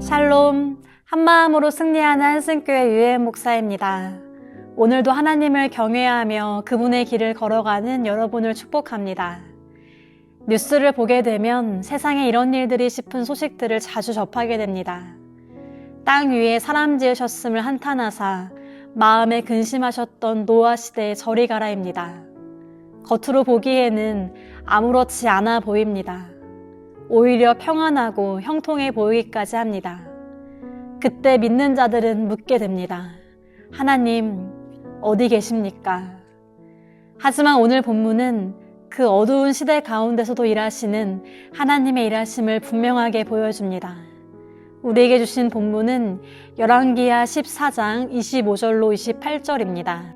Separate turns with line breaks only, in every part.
샬롬, 한마음으로 승리하는 한승교회 유혜은 목사입니다. 오늘도 하나님을 경외하며 그분의 길을 걸어가는 여러분을 축복합니다. 뉴스를 보게 되면 세상에 이런 일들이 싶은 소식들을 자주 접하게 됩니다. 땅 위에 사람 지으셨음을 한탄하사 마음에 근심하셨던 노아 시대의 저리 가라입니다. 겉으로 보기에는 아무렇지 않아 보입니다. 오히려 평안하고 형통해 보이기까지 합니다. 그때 믿는 자들은 묻게 됩니다. 하나님, 어디 계십니까? 하지만 오늘 본문은 그 어두운 시대 가운데서도 일하시는 하나님의 일하심을 분명하게 보여줍니다. 우리에게 주신 본문은 열왕기하 14장 25절로 28절입니다.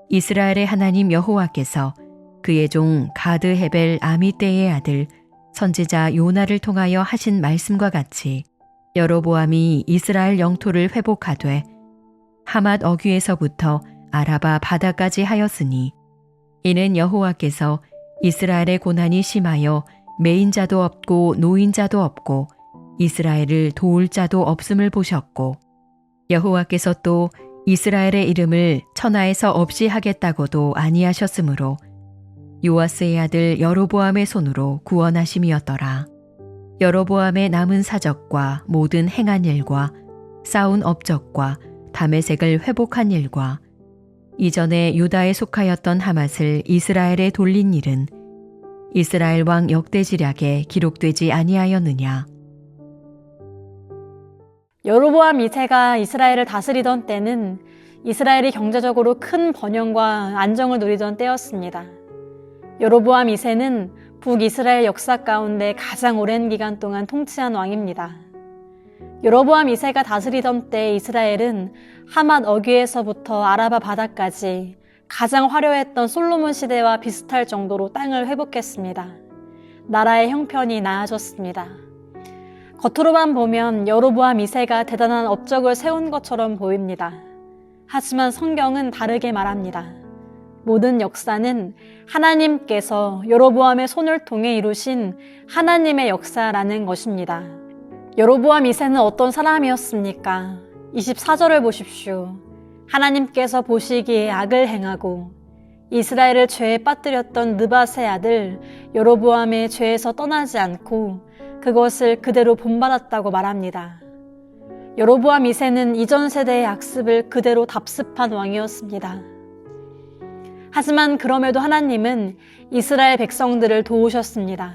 이스라엘의 하나님 여호와께서 그의 종 가드 헤벨 아미떼의 아들 선지자 요나를 통하여 하신 말씀과 같이 여로보암이 이스라엘 영토를 회복하되 하맛 어귀에서부터 아라바 바다까지 하였으니 이는 여호와께서 이스라엘의 고난이 심하여 매인자도 없고 노인자도 없고 이스라엘을 도울 자도 없음을 보셨고 여호와께서 또 이스라엘의 이름을 천하에서 없이 하겠다고도 아니하셨으므로 요아스의 아들 여로보암의 손으로 구원하심이었더라. 여로보암의 남은 사적과 모든 행한 일과 쌓은 업적과 다메섹을 회복한 일과 이전에 유다에 속하였던 하맛을 이스라엘에 돌린 일은 이스라엘 왕 역대지략에 기록되지 아니하였느냐.
여로보암 2세가 이스라엘을 다스리던 때는 이스라엘이 경제적으로 큰 번영과 안정을 누리던 때였습니다. 여로보암 2세는 북이스라엘 역사 가운데 가장 오랜 기간 동안 통치한 왕입니다. 여로보암 2세가 다스리던 때 이스라엘은 하맛 어귀에서부터 아라바 바다까지 가장 화려했던 솔로몬 시대와 비슷할 정도로 땅을 회복했습니다. 나라의 형편이 나아졌습니다. 겉으로만 보면 여로보암 2세가 대단한 업적을 세운 것처럼 보입니다. 하지만 성경은 다르게 말합니다. 모든 역사는 하나님께서 여로보암의 손을 통해 이루신 하나님의 역사라는 것입니다. 여로보암 2세는 어떤 사람이었습니까? 24절을 보십시오. 하나님께서 보시기에 악을 행하고 이스라엘을 죄에 빠뜨렸던 느밧의 아들 여로보암의 죄에서 떠나지 않고 그것을 그대로 본받았다고 말합니다. 여로보암 2세는 이전 세대의 악습을 그대로 답습한 왕이었습니다. 하지만 그럼에도 하나님은 이스라엘 백성들을 도우셨습니다.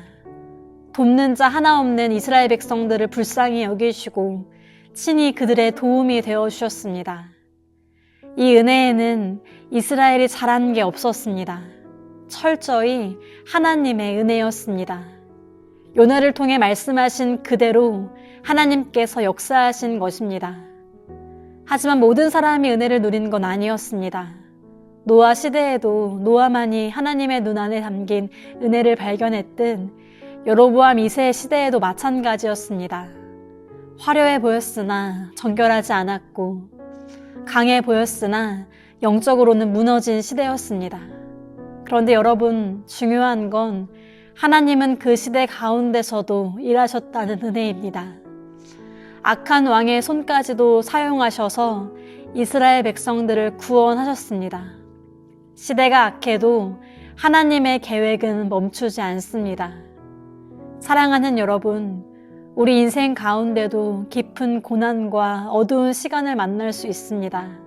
돕는 자 하나 없는 이스라엘 백성들을 불쌍히 여기시고 친히 그들의 도움이 되어주셨습니다. 이 은혜에는 이스라엘이 잘한 게 없었습니다. 철저히 하나님의 은혜였습니다. 요나를 통해 말씀하신 그대로 하나님께서 역사하신 것입니다. 하지만 모든 사람이 은혜를 누린 건 아니었습니다. 노아 시대에도 노아만이 하나님의 눈 안에 담긴 은혜를 발견했듯 여로보암 2세 시대에도 마찬가지였습니다. 화려해 보였으나 정결하지 않았고 강해 보였으나 영적으로는 무너진 시대였습니다. 그런데 여러분, 중요한 건 하나님은 그 시대 가운데서도 일하셨다는 은혜입니다. 악한 왕의 손까지도 사용하셔서 이스라엘 백성들을 구원하셨습니다. 시대가 악해도 하나님의 계획은 멈추지 않습니다. 사랑하는 여러분, 우리 인생 가운데도 깊은 고난과 어두운 시간을 만날 수 있습니다.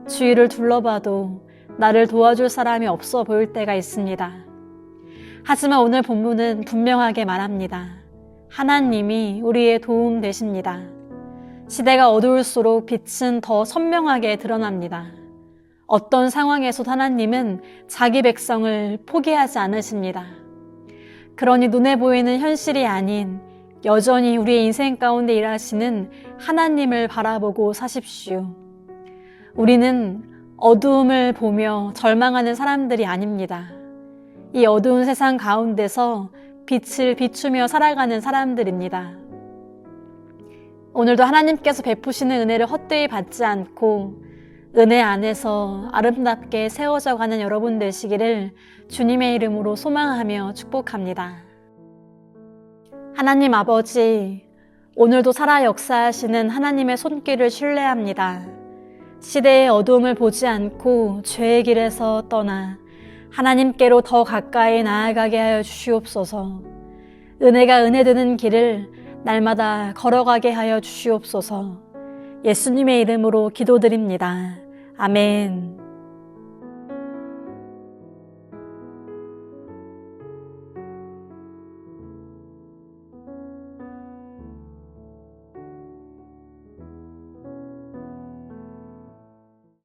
주위를 둘러봐도 나를 도와줄 사람이 없어 보일 때가 있습니다. 하지만 오늘 본문은 분명하게 말합니다. 하나님이 우리의 도움 되십니다. 시대가 어두울수록 빛은 더 선명하게 드러납니다. 어떤 상황에서도 하나님은 자기 백성을 포기하지 않으십니다. 그러니 눈에 보이는 현실이 아닌 여전히 우리의 인생 가운데 일하시는 하나님을 바라보고 사십시오. 우리는 어두움을 보며 절망하는 사람들이 아닙니다. 이 어두운 세상 가운데서 빛을 비추며 살아가는 사람들입니다. 오늘도 하나님께서 베푸시는 은혜를 헛되이 받지 않고 은혜 안에서 아름답게 세워져 가는 여러분 되시기를 주님의 이름으로 소망하며 축복합니다. 하나님 아버지, 오늘도 살아 역사하시는 하나님의 손길을 신뢰합니다. 시대의 어두움을 보지 않고 죄의 길에서 떠나 하나님께로 더 가까이 나아가게 하여 주시옵소서. 은혜가 은혜 되는 길을 날마다 걸어가게 하여 주시옵소서. 예수님의 이름으로 기도드립니다. 아멘.